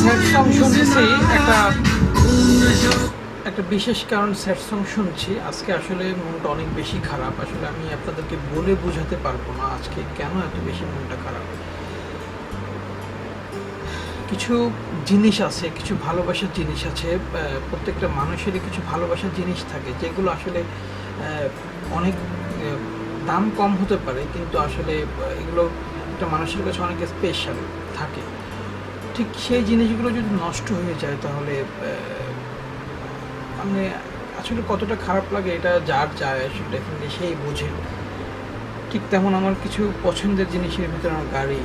Sad song শুনতেছি একটা একটা বিশেষ কারণ স্যাড সং শুনছি আজকে। আসলে মনটা অনেক বেশি খারাপ। আসলে আমি আপনাদেরকে বলে বোঝাতে পারবো না আজকে কেন এত বেশি মনটা খারাপ। কিছু জিনিস আছে, কিছু ভালোবাসার জিনিস আছে। প্রত্যেকটা মানুষেরই কিছু ভালোবাসার জিনিস থাকে যেগুলো আসলে অনেক দাম কম হতে পারে, কিন্তু আসলে এগুলো একটা মানুষের কাছে অনেক স্পেশাল থাকে। ঠিক সেই জিনিসগুলো যদি নষ্ট হয়ে যায় তাহলে মানে আসলে কতটা খারাপ লাগে এটা যার যায় আসলে ডেফিনেটলি সেই বোঝে। ঠিক তেমন আমার কিছু পছন্দের জিনিসের ভিতরে আমার গাড়ি,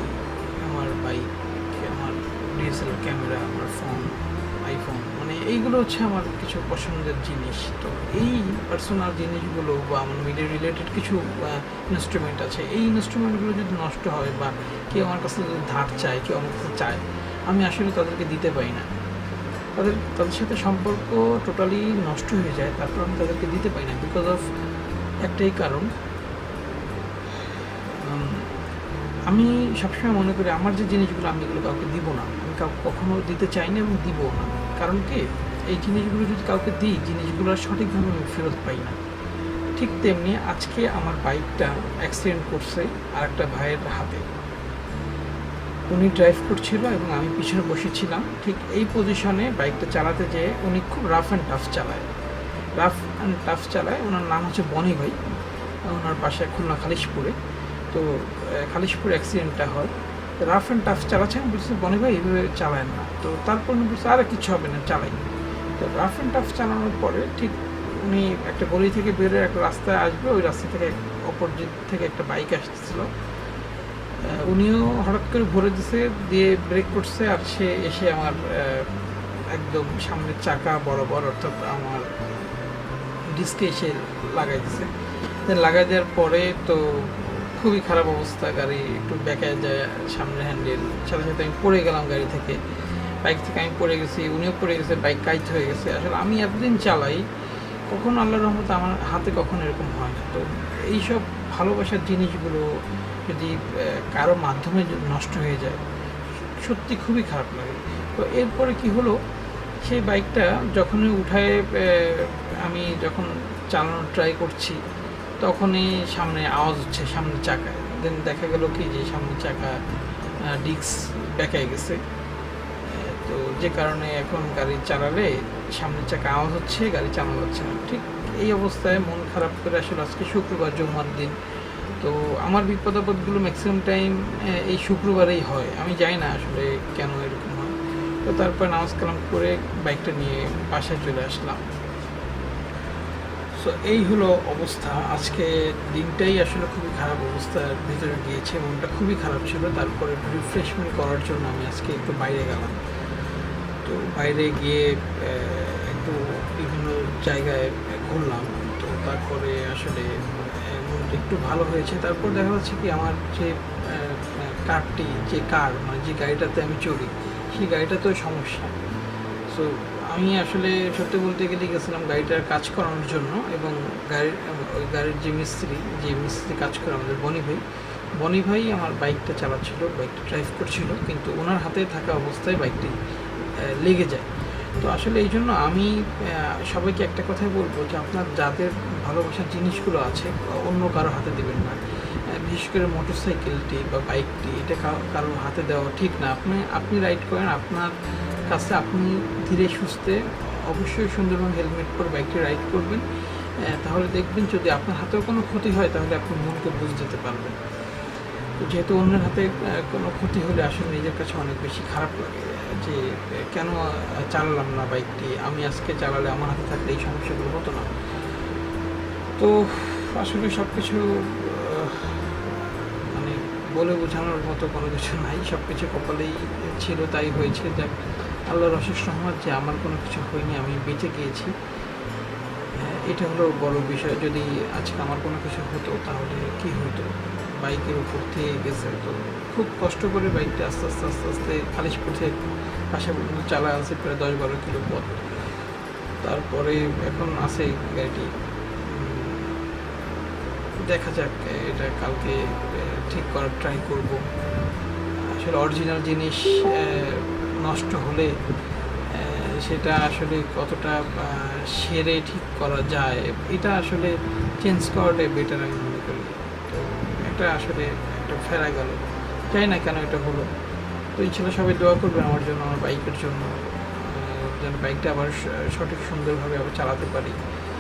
আমার বাইক, আমার ডিএসএলআর ক্যামেরা, আমার ফোন, আইফোন, মানে এইগুলো হচ্ছে আমার কিছু পছন্দের জিনিস। তো এই পার্সোনাল জিনিসগুলো বা আমার মিডিয়া রিলেটেড কিছু ইনস্ট্রুমেন্ট আছে, এই ইনস্ট্রুমেন্টগুলো যদি নষ্ট হয় বা কেউ আমার কাছে যদি ধার চায়, কেউ আমার কাছে চায়, আমি আসলে তাদেরকে দিতে পারি না। তাদের সাথে সম্পর্ক টোটালি নষ্ট হয়ে যায়, তারপর আমি তাদেরকে দিতে পারি না। বিকজ অফ একটাই কারণ, আমি সবসময় মনে করি আমার যে জিনিসগুলো আমি এগুলো কাউকে দিব না, আমি কাউকে কখনো দিতে চাই না এবং দিবও না। কারণ কি, এই জিনিসগুলো যদি কাউকে দিই, জিনিসগুলো সঠিকভাবে আমি ফেরত পাই না। ঠিক তেমনি আজকে আমার বাইকটা অ্যাক্সিডেন্ট করছে আর একটা ভাইয়ের হাতে। উনি ড্রাইভ করছিল এবং আমি পিছনে বসেছিলাম। ঠিক এই পজিশনে বাইকটা চালাতে যেয়ে উনি খুব রাফ অ্যান্ড টাফ চালায়। ওনার নাম হচ্ছে বনি ভাই, ওনার বাসায় খুলনা খালিশপুরে। তো খালিশপুরে অ্যাক্সিডেন্টটা হয়। রাফ অ্যান্ড টাফ চালাচ্ছে, আমি বলছি বনি ভাই এভাবে চালায় না। তো তারপর উনি বলছে আরে কিছু হবে না, চালাই। তো রাফ অ্যান্ড টাফ চালানোর পরে ঠিক উনি একটা গলি থেকে বেরোয় একটা রাস্তায় আসবে, ওই রাস্তা থেকে অপোজিট থেকে একটা বাইক আসতেছিল। উনিও হঠাৎ করে ভরে দিছে, দিয়ে ব্রেক করছে, আর সে এসে আমার একদম সামনের চাকা বরাবর, অর্থাৎ আমার ডিস্কে এসে লাগাই দিছে। দেন লাগাই দেওয়ার পরে তো খুবই খারাপ অবস্থা, গাড়ি একটু বেঁকায় যায়, সামনের হ্যান্ডেল, সাথে সাথে আমি পড়ে গেলাম গাড়ি থেকে, বাইক থেকে আমি পড়ে গেছি, উনিও পড়ে গেছে, বাইক কাইট হয়ে গেছে। আসলে আমি এতদিন চালাই, কখনো আল্লাহর রহমতে আমার হাতে কখনো এরকম হয় না। তো এইসব ভালোবাসার জিনিসগুলো যদি কারো মাধ্যমে নষ্ট হয়ে যায়, সত্যি খুবই খারাপ লাগে। তো এরপরে কি হলো, সেই বাইকটা যখনই উঠায় আমি যখন চালানোর ট্রাই করছি, তখনই সামনে আওয়াজ হচ্ছে সামনের চাকায়। দেন দেখা গেল কি যে সামনের চাকা ডিস্ক বেঁকায় গেছে। তো যে কারণে এখন গাড়ি চালালে সামনের চাকা আওয়াজ হচ্ছে, গাড়ি চালানো যাচ্ছে না। ঠিক এই অবস্থায় মন খারাপ করে আসলে আজকে শুক্রবার, জুম্মার দিন। তো আমার বিপদ আপদগুলো ম্যাক্সিমাম টাইম এই শুক্রবারেই হয়। আমি জানি না আসলে কেন এরকম হয়। তো তারপর নামাজ কালাম করে বাইকটা নিয়ে বাসায় চলে আসলাম। সো এই হলো অবস্থা। আজকে দিনটাই আসলে খুবই খারাপ অবস্থার ভিতরে গিয়েছে, মনটা খুবই খারাপ ছিল। তারপরে একটু রিফ্রেশমেন্ট করার জন্য আমি আজকে একটু বাইরে গেলাম। তো বাইরে গিয়ে একটু বিভিন্ন জায়গায় ঘুরলাম। তো তারপরে আসলে মনটা একটু ভালো হয়েছে। তারপর দেখা যাচ্ছে কি, আমার যে মানে যে গাড়িটাতে আমি চড়ি, সেই গাড়িটাতেও সমস্যা। সো আমি আসলে সত্যি বলতে গেলে গেছিলাম গাড়িটার কাজ করানোর জন্য, এবং ওই গাড়ির যে মিস্ত্রি কাজ করে আমাদের বনি ভাই আমার বাইকটা চালাচ্ছিল, বাইকটা ড্রাইভ করছিল, কিন্তু ওনার হাতে থাকা অবস্থায় বাইকটি লেগে যায়। তো আসলে এই জন্য আমি সবাইকে একটা কথাই বলবো যে আপনার যাদের ভালোবাসার জিনিসগুলো আছে অন্য কারো হাতে দেবেন না। বিশেষ করে মোটরসাইকেলটি বা বাইকটি, এটা কারো হাতে দেওয়া ঠিক না। আপনি রাইড করেন আপনার কাছে, আপনি ধীরে সুস্থে অবশ্যই সুন্দরভাবে হেলমেট পরে বাইকটি রাইড করবেন। তাহলে দেখবেন যদি আপনার হাতেও কোনো ক্ষতি হয় তাহলে আপনি মনকে বুঝ দিতে পারবেন। তো যেহেতু অন্যের হাতে কোনো ক্ষতি হলে আসলে নিজের কাছে অনেক বেশি খারাপ লাগে যে কেন চালালাম না বাইকটি, আমি আজকে চালালে আমার হাতে থাকলে এই সমস্যাগুলো হতো না। তো আসলে সব কিছু মানে বলে বোঝানোর মতো কোনো কিছু নাই, সব কিছু কপালেই ছিল, তাই হয়েছে। যাক, আল্লাহর অশেষ রহমত যে আমার কোনো কিছু হয়নি, আমি বেঁচে গিয়েছি। এটা হলো বড় বিষয়। যদি আজকে আমার কোনো কিছু হতো তাহলে কি হতো, বাইকের উপর থেকে গেছে। তো খুব কষ্ট করে বাইকটা আস্তে আস্তে আস্তে আস্তে খালিশপুর থেকে বাসা পর্যন্ত চালা আছে প্রায় 10-12 কিলো পথ। তারপরে এখন আছে গাড়িটি, দেখা যাক, এটা কালকে ঠিক করার ট্রাই করব। আসলে অরিজিনাল জিনিস নষ্ট হলে সেটা আসলে কতটা সেরে ঠিক করা যায়, এটা আসলে চেঞ্জ করাটাই বেটার আমি মনে করি। তো এটা আসলে একটা ফেরা গেল, জানি না কেন এটা হলো। তো ইনশাল্লাহ সবাই দোয়া করবেন আমার জন্য, আমার বাইকের জন্য, যেন বাইকটা আবার সঠিক সুন্দরভাবে আবার চালাতে পারি।